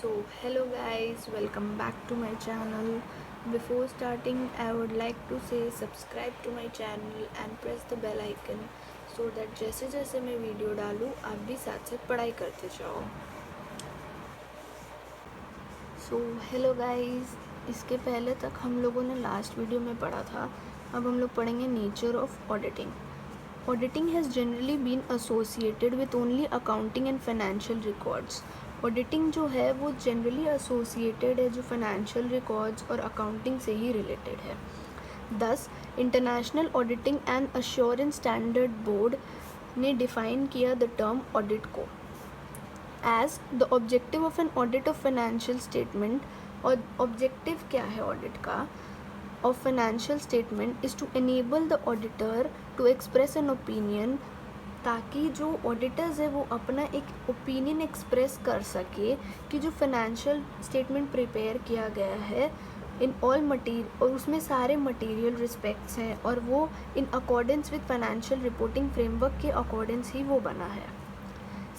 Hello guys, welcome back to my channel. Before starting, I would like to say subscribe to my channel and press the bell icon so that जैसे जैसे मैं video डालूँ आप भी साथ साथ पढ़ाई करते जाओ. हेलो गाइस, इसके पहले तक हम लोगों ने लास्ट वीडियो में पढ़ा था. अब हम लोग पढ़ेंगे nature of auditing. Auditing has generally been associated with only accounting and financial records. Auditing जो है वो जनरली एसोसिएटेड है जो फाइनेंशियल रिकॉर्ड्स और अकाउंटिंग से ही रिलेटेड है. Thus international auditing and assurance standard board ने डिफाइन किया द टर्म ऑडिट को as the objective of an audit of financial statement. और ऑब्जेक्टिव क्या है ऑडिट का of financial statement is to enable the auditor to express an opinion, ताकि जो auditors है वो अपना एक ओपिनियन एक्सप्रेस कर सके कि जो फाइनेंशियल स्टेटमेंट प्रिपेयर किया गया है इन ऑल मटीरियल और उसमें सारे मटेरियल रिस्पेक्ट्स हैं और वो in accordance with financial reporting framework के अकॉर्डेंस ही वो बना है.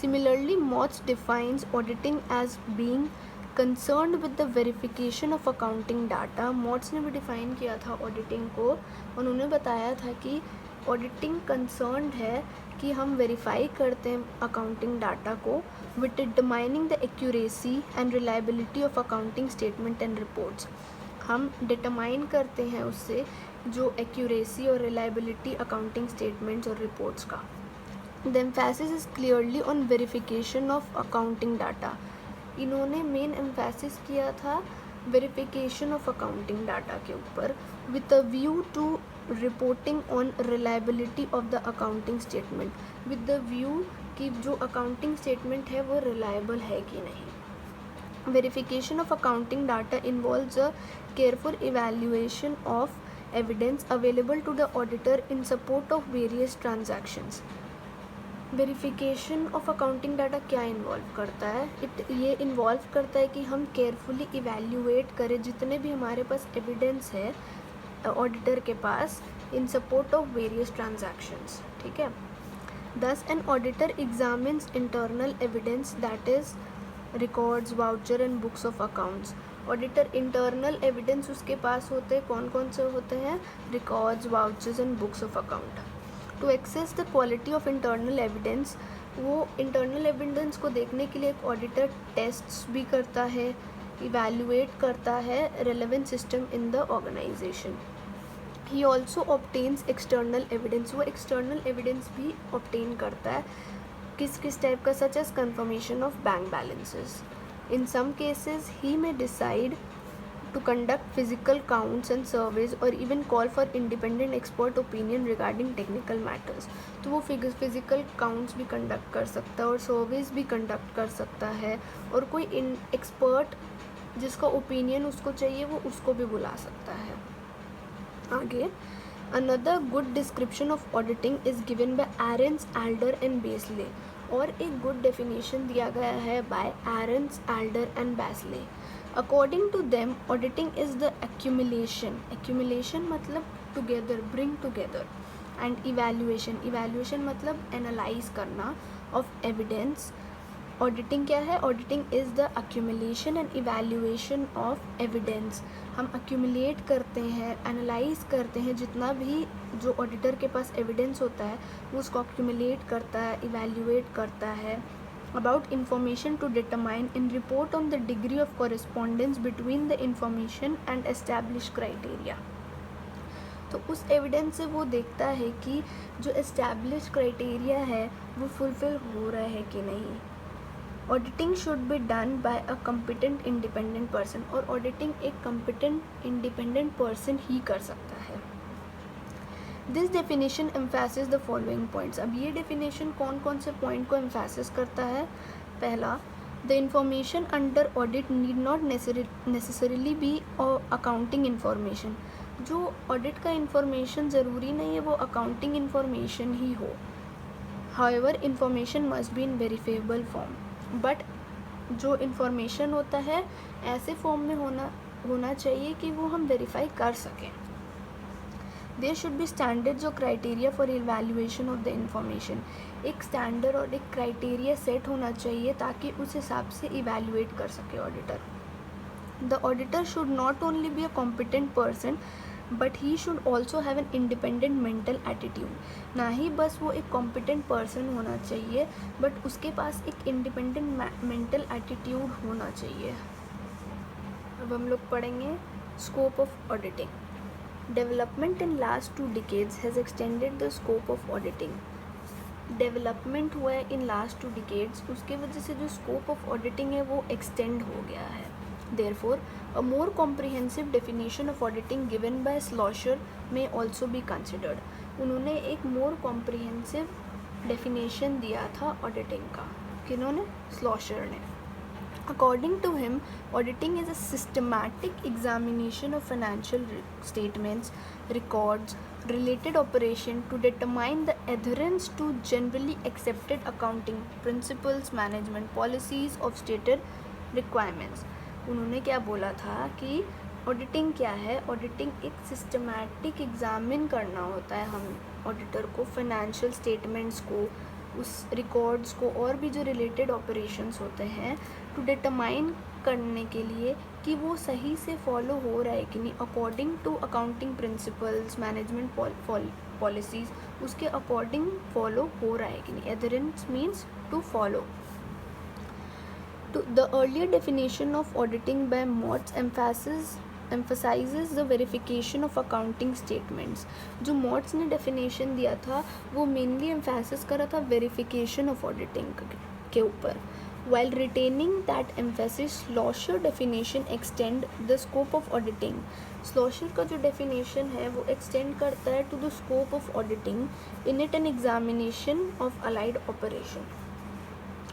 Similarly Mautz defines auditing as being concerned with the verification of accounting data. Mautz ने भी डिफ़ाइन किया था ऑडिटिंग को. उन्होंने बताया था कि ऑडिटिंग कंसर्न्ड है कि हम वेरीफाई करते हैं अकाउंटिंग डाटा को with determining the accuracy and reliability of accounting statement and reports. हम डिटरमाइन करते हैं उससे जो एक्यूरेसी और रिलायबिलिटी अकाउंटिंग स्टेटमेंट्स और रिपोर्ट्स का. The emphasis is clearly on verification of accounting data. इन्होंने मेन एम्फेसिस किया था वेरिफिकेशन ऑफ अकाउंटिंग डाटा के ऊपर with a view to reporting on reliability of the accounting statement, with the view कि जो accounting statement है वो reliable है कि नहीं. Verification of accounting data involves a careful evaluation of evidence available to the auditor in support of various transactions. Verification of accounting data क्या involve करता है? ये इन्वॉल्व करता है कि हम केयरफुली इवैल्यूएट करें जितने भी हमारे पास एविडेंस है ऑडिटर के पास in support of various transactions. ठीक है. Thus an auditor examines internal evidence that is records, voucher and books of accounts. Auditor internal evidence उसके पास होते हैं. कौन कौन से होते हैं? Records, vouchers and books of account. To assess the quality of internal evidence, वो इंटरनल एविडेंस को देखने के लिए एक ऑडिटर टेस्ट्स भी करता है, इवैल्यूएट करता है relevant system in the organisation. He also obtains external evidence. वो एक्सटर्नल एविडेंस भी ऑब्टेन करता है. किस किस टाइप का? Such as confirmation of bank balances. In some cases he may decide to conduct physical counts and surveys or even call for independent expert opinion regarding technical matters. तो वो physical counts भी conduct कर सकता है और surveys भी conduct कर सकता है और कोई एक्सपर्ट जिसका ओपिनियन उसको चाहिए वो उसको भी बुला सकता है. आगे another good description of auditing is given by Arens, Elder and Beasley. और एक गुड डेफिनेशन दिया गया है by Arens, Elder and Beasley. According to them, auditing is the accumulation. Accumulation मतलब together, bring together, and evaluation. Evaluation मतलब analyze करना of evidence. Auditing क्या है? Auditing is the accumulation and evaluation of evidence. हम accumulate करते हैं, analyze करते हैं जितना भी जो auditor के पास evidence होता है वो उसको accumulate करता है, evaluate करता है about information to determine and report on the degree of correspondence between the information and established criteria. तो उस एविडेंस से वो देखता है कि जो एस्टैब्लिश क्राइटेरिया है वो फुलफिल हो रहा है कि नहीं. Auditing should be done by a competent independent person. और ऑडिटिंग एक कम्पिटेंट इंडिपेंडेंट पर्सन ही कर सकता है. This definition emphasis the following points. अब ये डेफिनेशन कौन कौन से पॉइंट को एम्फेसिस करता है? पहला, the information under audit need not necessarily be accounting information. जो ऑडिट का इंफॉर्मेशन ज़रूरी नहीं है वो अकाउंटिंग इंफॉर्मेशन ही हो. However information must be in verifiable form. But जो इंफॉर्मेशन होता है ऐसे फॉर्म में होना चाहिए कि वो हम वेरीफाई कर सकें. देयर शुड बी स्टैंडर्ड्स और criteria for evaluation of the information. एक स्टैंडर्ड और एक क्राइटेरिया सेट होना चाहिए ताकि उस हिसाब से इवैल्यूएट कर सके auditor. The auditor should not only be a competent person but he should also have an independent mental attitude. ना ही बस वो एक कॉम्पिटेंट पर्सन होना चाहिए बट उसके पास एक इंडिपेंडेंट मेंटल एटीट्यूड होना चाहिए। अब हम लोग पढ़ेंगे scope of auditing. Development in last 2 decades has extended the scope of auditing. Development हुआ है इन लास्ट 2 decades, उसके वजह से जो स्कोप ऑफ ऑडिटिंग है वो एक्सटेंड हो गया है। Therefore, a more comprehensive definition of auditing given by Schlosser may also be considered. उन्होंने एक more comprehensive definition दिया था auditing का। किन्होंने? Schlosser ने। According to him, auditing is a systematic examination of financial statements, records, related operation to determine the adherence to generally accepted accounting principles, management policies of stated requirements. उन्होंने क्या बोला था कि auditing क्या है? Auditing एक systematic examine करना होता है हम ऑडिटर को, फाइनेंशियल स्टेटमेंट्स को, उस रिकॉर्ड्स को और भी जो रिलेटेड ऑपरेशंस होते हैं टू डिटरमाइन करने के लिए कि वो सही से फॉलो हो रहा है कि नहीं, according to accounting principles, management policies, उसके अकॉर्डिंग फॉलो हो रहा है कि नहीं। Adherence means to follow. The earlier definition of auditing by Motz emphasizes the verification of accounting statements. जो Motz ने definition दिया था वो mainly emphasis कर रहा था verification of auditing के ऊपर। While retaining that emphasis, Schlosser definition extend the scope of auditing. Schlosser का जो definition है वो extend करता है to the scope of auditing, in it an examination of allied operation.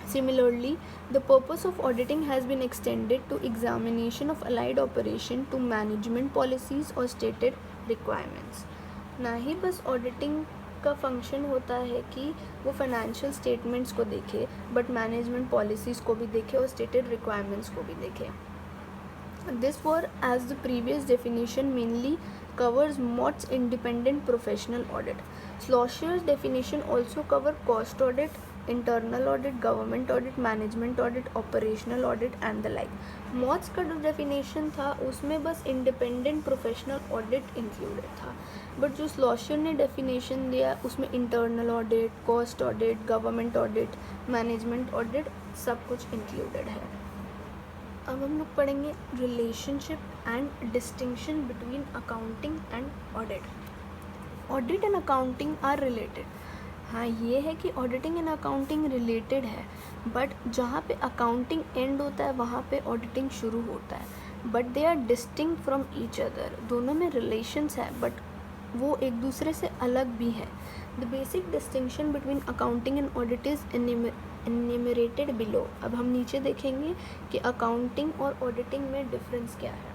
Similarly, the purpose of auditing has been extended to examination of allied operation to management policies or stated requirements. ना ही बस auditing का function होता है कि वो financial statements को देखे but management policies को भी देखे और स्टेटेड रिक्वायरमेंट्स को भी देखे। This for as the previous definition mainly covers Mott's independent professional audit. Schlosser's definition also cover cost audit, internal audit, government audit, management audit, operational audit and the like. Mott's का जो definition था उसमें बस independent professional audit included था, but जो Schlosser ने definition दिया उसमें internal audit, cost audit, government audit, management audit सब कुछ included है। अब हम लोग पढ़ेंगे relationship and distinction between accounting and audit. Audit and accounting are related. हाँ, ये है कि ऑडिटिंग एंड अकाउंटिंग रिलेटेड है, बट जहाँ पे अकाउंटिंग एंड होता है वहाँ पे ऑडिटिंग शुरू होता है, but they are distinct from each other. दोनों में रिलेशंस है बट वो एक दूसरे से अलग भी है। The basic distinction between accounting and audit is enumerated below. अब हम नीचे देखेंगे कि अकाउंटिंग और ऑडिटिंग में डिफरेंस क्या है।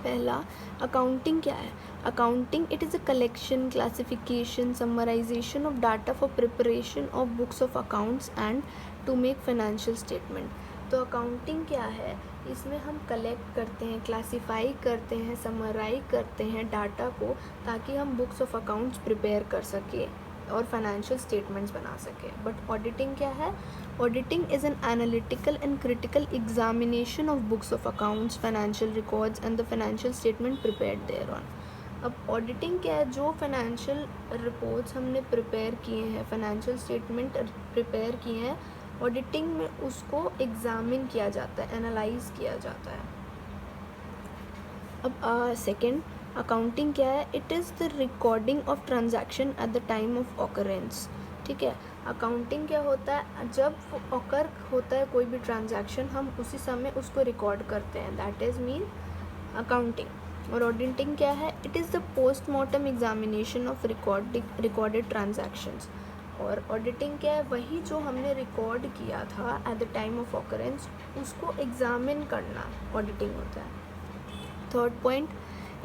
पहला, अकाउंटिंग क्या है? Accounting it is a collection, classification, summarisation of data for preparation of books of accounts and to make financial statement. तो अकाउंटिंग क्या है? इसमें हम कलेक्ट करते हैं, क्लासीफाई करते हैं, समराइज करते हैं डाटा को ताकि हम बुक्स ऑफ अकाउंट्स प्रिपेयर कर सकें और फाइनेंशियल स्टेटमेंट्स बना सकें। बट ऑडिटिंग क्या है? Auditing is an analytical and critical examination of books of accounts, financial records and the financial statement prepared thereon. अब ऑडिटिंग क्या है? जो फाइनेंशियल रिपोर्ट्स हमने प्रिपेयर किए हैं, फाइनेंशियल स्टेटमेंट प्रिपेयर किए हैं, ऑडिटिंग में उसको एग्ज़ामिन किया जाता है, एनालाइज किया जाता है। अब सेकेंड, अकाउंटिंग क्या है? It is the recording of transaction at the time of occurrence. ठीक है, अकाउंटिंग क्या होता है? जब ऑकर होता है कोई भी ट्रांजैक्शन, हम उसी समय उसको रिकॉर्ड करते हैं, दैट इज़ मीन अकाउंटिंग। और ऑडिटिंग क्या है? It is the postmortem examination of recorded transactions. और ऑडिटिंग क्या है? वही जो हमने रिकॉर्ड किया था at the time of occurrence उसको एग्जामिन करना ऑडिटिंग होता है। Third point,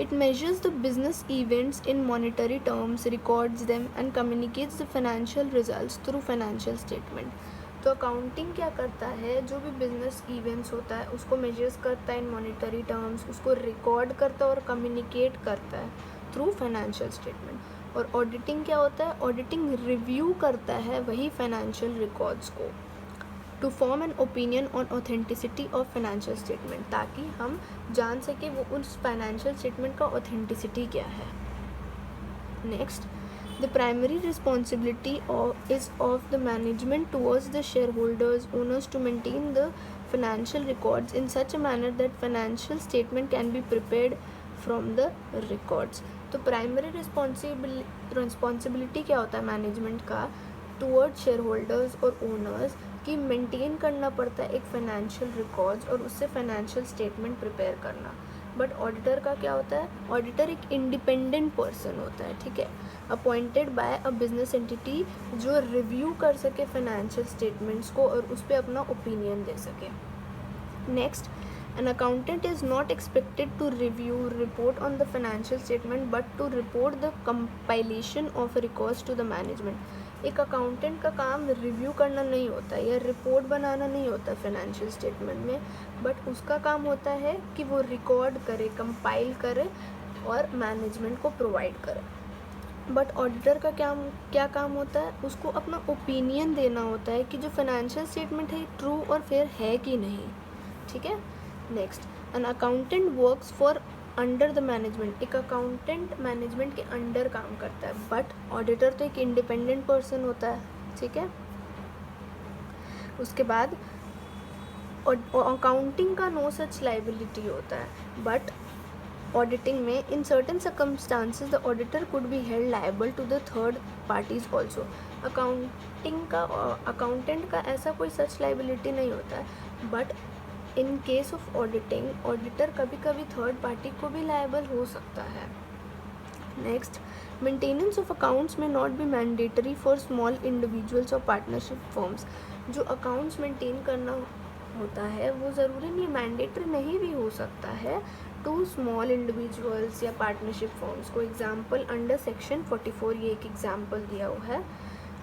it measures the business events in monetary terms, records them and communicates the financial results through financial statement. तो अकाउंटिंग क्या करता है? जो भी बिजनेस इवेंट्स होता है उसको मेजर्स करता है इन मॉनेटरी टर्म्स, उसको रिकॉर्ड करता है और कम्युनिकेट करता है थ्रू फाइनेंशियल स्टेटमेंट। और ऑडिटिंग क्या होता है? ऑडिटिंग रिव्यू करता है वही फाइनेंशियल रिकॉर्ड्स को to form an opinion on authenticity of financial statement, ताकि हम जान सके वो उस फाइनेंशियल स्टेटमेंट का ऑथेंटिसिटी क्या है। Next, the primary responsibility is of the management towards the shareholders owners to maintain the financial records in such a manner that financial statement can be prepared from the records। तो primary responsibility क्या होता है management का toward share holders और owners कि maintain करना पड़ता है एक फाइनेंशियल रिकॉर्ड्स और उससे फाइनेंशियल स्टेटमेंट प्रिपेयर करना। बट ऑडिटर का क्या होता है? ऑडिटर एक इंडिपेंडेंट पर्सन होता है, ठीक है, appointed by a business entity, जो रिव्यू कर सके फाइनेंशियल स्टेटमेंट्स को और उस पर अपना ओपिनियन दे सके। Next, an accountant is not expected to review report on the financial statement but to report the compilation of records to the management। एक अकाउंटेंट का काम रिव्यू करना नहीं होता है या रिपोर्ट बनाना नहीं होता फाइनेंशियल स्टेटमेंट में, बट उसका काम होता है कि वो रिकॉर्ड करे, कंपाइल करे और मैनेजमेंट को प्रोवाइड करे। बट ऑडिटर का क्या काम होता है? उसको अपना ओपिनियन देना होता है कि जो फाइनेंशियल स्टेटमेंट है ट्रू और फेयर है कि नहीं, ठीक है। Next, an accountant works for under the management. एक अकाउंटेंट मैनेजमेंट के अंडर काम करता है, बट ऑडिटर तो एक इंडिपेंडेंट पर्सन होता है, ठीक है। उसके बाद अकाउंटिंग का नो सच लाइबिलिटी होता है, बट ऑडिटिंग में in certain circumstances the auditor could be held liable to the third parties also. Accountant का ऐसा कोई सच लाइबिलिटी नहीं होता है, but in case of auditing auditor कभी कभी थर्ड पार्टी को भी लायबल हो सकता है। नेक्स्ट, मेंटेनेंस ऑफ अकाउंट्स में not be mandatory for small individuals और पार्टनरशिप फर्म्स। जो अकाउंट्स मेंटेन करना होता है वो ज़रूरी नहीं, मैंडेटरी नहीं भी हो सकता है टू स्मॉल इंडिविजुअल्स या पार्टनरशिप फर्म्स को। एग्जाम्पल अंडर सेक्शन 44, ये एक एग्जाम्पल दिया हुआ है,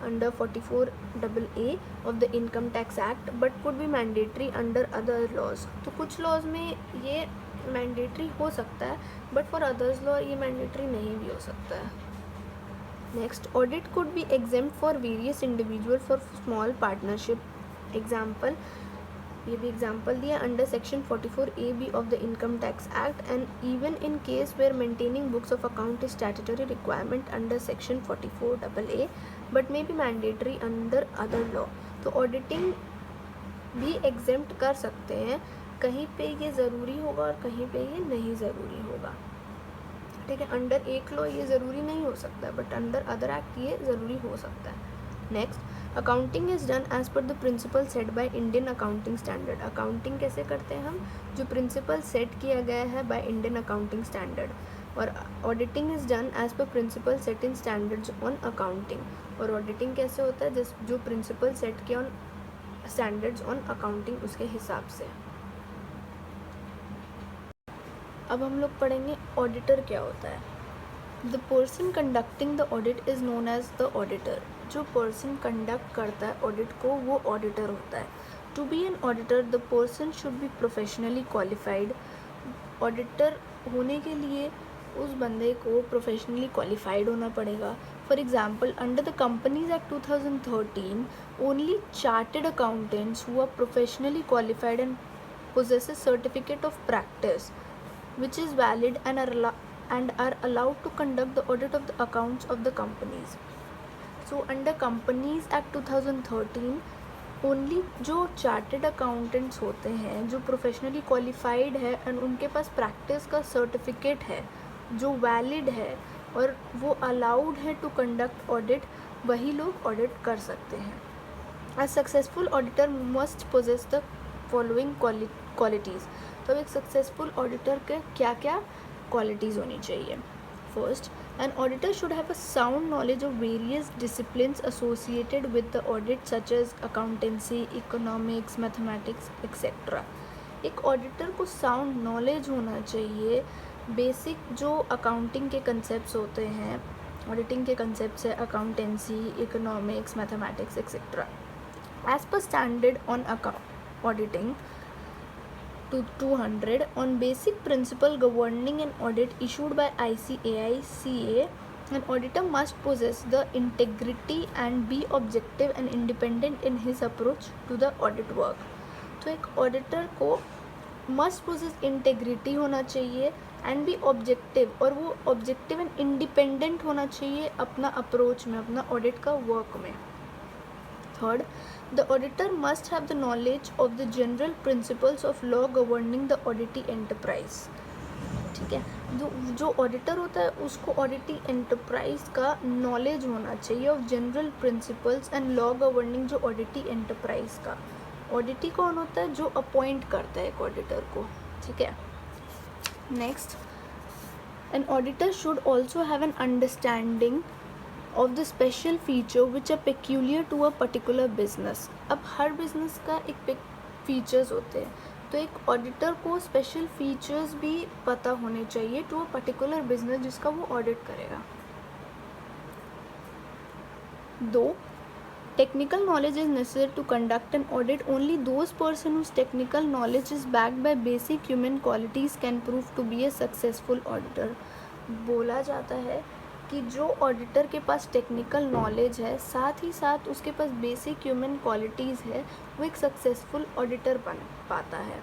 under 44AA of the income tax act, but could be mandatory under other laws. तो कुछ लॉज में ये मैंडेटरी हो सकता है, बट फॉर अदर्स लॉ ये मैंडेटरी नहीं भी हो सकता है। Next, audit could be exempt for various individual for small partnership. Example, ये भी एग्जाम्पल दिया under section 44AB of the income tax act, and even in case where maintaining books of account is statutory requirement under section 44AA but may be mandatory under other law. तो auditing भी exempt कर सकते हैं, कहीं पे ये ज़रूरी होगा और कहीं पे ये नहीं ज़रूरी होगा, ठीक है। अंडर एक लॉ ये ज़रूरी नहीं हो सकता है, बट अंडर अदर एक्ट ये ज़रूरी हो सकता है। Next, accounting is done as per the principle set by Indian accounting standard. Accounting कैसे करते हैं हम? जो प्रिंसिपल सेट किया गया है बाय इंडियन अकाउंटिंग स्टैंडर्ड। और auditing is done as per principle set in standards on accounting. और ऑडिटिंग कैसे होता है? जिस जो प्रिंसिपल सेट किया ऑन स्टैंडर्ड्स ऑन अकाउंटिंग उसके हिसाब से। अब हम लोग पढ़ेंगे ऑडिटर क्या होता है। The person conducting the audit is known as the auditor. जो पर्सन कंडक्ट करता है ऑडिट को वो ऑडिटर होता है। To be an auditor the person should be professionally qualified. Auditor होने के लिए उस बंदे को प्रोफेशनली क्वालिफाइड होना पड़ेगा। For example, under the companies act 2013 only chartered accountants who are professionally qualified and possesses certificate of practice which is valid and are allowed to conduct the audit of the accounts of the companies. So under Companies Act 2013 only जो chartered accountants होते हैं जो professionally qualified है and उनके पास practice का certificate है जो valid है और वो अलाउड है टू कंडक्ट ऑडिट, वही लोग ऑडिट कर सकते हैं। A successful auditor must possess the following qualities. तो एक सक्सेसफुल ऑडिटर के क्या क्या क्वालिटीज़ होनी चाहिए? First, an auditor should have a sound knowledge of various disciplines associated with the audit such as accountancy, economics, mathematics, etc. एक auditor को sound knowledge होना चाहिए बेसिक जो अकाउंटिंग के कंसेप्ट्स होते हैं, ऑडिटिंग के कंसेप्ट्स है accountancy, economics, mathematics etcetera. As per standard on auditing to 200 on basic principle governing an audit issued by ICAI CA. An auditor must possess the integrity and be objective and independent in his approach to the audit work. तो एक auditor को must poses integrity होना चाहिए and भी objective, और वो objective and independent होना चाहिए अपना अप्रोच में, अपना ऑडिट का वर्क में. Third, the auditor must have the knowledge of the general principles of law governing the auditee enterprise. ठीक है, जो ऑडिटर होता है उसको ऑडिटी एंटरप्राइज का नॉलेज होना चाहिए of general principles and law governing जो ऑडिटी एंटरप्राइज का. ऑडिटी कौन होता है? जो अपॉइंट करता है एक ऑडिटर को. ठीक है. Next, an auditor should also have an understanding of the special feature which are peculiar to a particular business. अब हर बिजनेस का एक फीचर्स होते हैं, तो एक ऑडिटर को स्पेशल फीचर्स भी पता होने चाहिए टू अ पर्टिकुलर बिजनेस जिसका वो ऑडिट करेगा. 2, technical knowledge is necessary to conduct an audit. Only those person whose technical knowledge is backed by basic human qualities can prove to be a successful auditor. बोला जाता है कि जो auditor के पास technical knowledge है, साथ ही साथ उसके पास बेसिक ह्यूमन क्वालिटीज़ है, वो एक सक्सेसफुल ऑडिटर बन पाता है.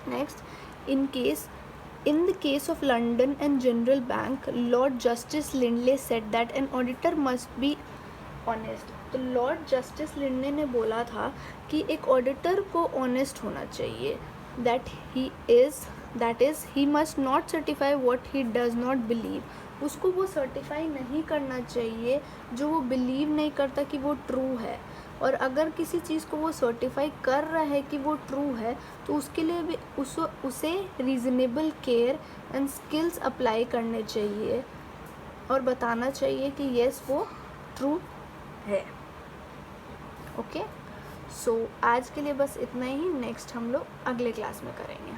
Next, in the case of London and General Bank, Lord Justice Lindley said that an auditor must be honest. तो लॉर्ड जस्टिस लिंडले ने बोला था कि एक ऑडिटर को ऑनेस्ट होना चाहिए. That is he must not certify what he does not believe. उसको वो सर्टिफाई नहीं करना चाहिए जो वो बिलीव नहीं करता कि वो ट्रू है. और अगर किसी चीज़ को वो सर्टिफाई कर रहा है कि वो ट्रू है, तो उसके लिए भी उसे reasonable care and skills apply करने चाहिए और बताना चाहिए कि येस वो ट्रू है. ओके, सो आज के लिए बस इतना ही. नेक्स्ट हम लोग अगले क्लास में करेंगे.